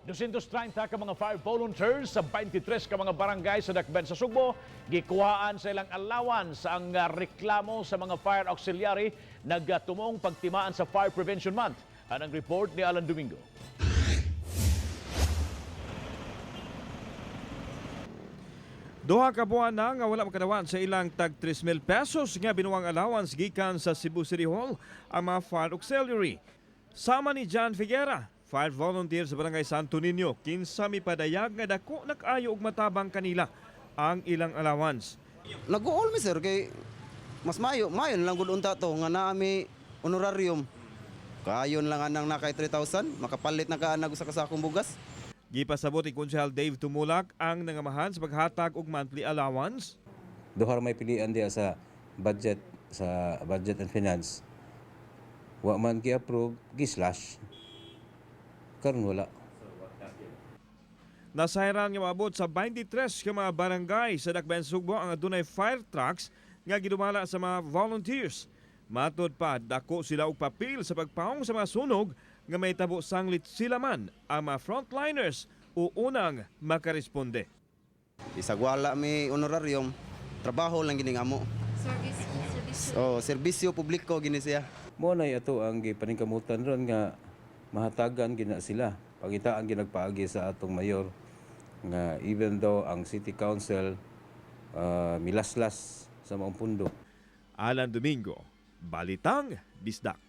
230 ka mga fire volunteers sa 23 ka mga barangay sa Dakben sa Sugbo, gikuhaan sa ilang allowance ang reklamo sa mga fire auxiliary nagtumong pagtimaan sa Fire Prevention Month. Anang report ni Alan Domingo. Duha ka buwan na nga wala makadawan sa ilang tag 3,000 pesos nga binuwang allowance gikan sa Cebu City Hall ang mga fire auxiliary. Sama ni John Figuera, fire volunteer sa Barangay Santo Niño, kinsa mipadayag nga dako nakayo og matabang kanila ang ilang allowance. Nag-uol mi sir kay mas mayon lang gud unta to nga naami honorarium. Kayon lang anang na kay 3,000 makapalit na ka nag usa ka sakong bugas. Gipasabot ni Konsehal Dave Tumulak ang nangamahan sa paghatag og monthly allowance. Duha may pilian diya sa budget and finance. Wa man gi-approve, gi-slash. Karon wala. Nasayran nga maabot sa 23 ka mga barangay sa Dakben Sugbo ang adunay fire trucks nga gidumala sa mga volunteers. Matod pa, dako sila og papel sa pagpahong sa mga sunog nga may tabo sanglit sila man ang mga frontliners o unang makaresponde. Isag wala mi honorarium, trabaho lang gini amo. Serbisyo publiko gini siya. Mo na ato ang gipaningkamutan ron nga mahatagan gina sila. Pangitaan ginagpaagi sa atong mayor nga even though ang city council milaslas sa maong pundo. Alan Domingo, Balitang Bisdak.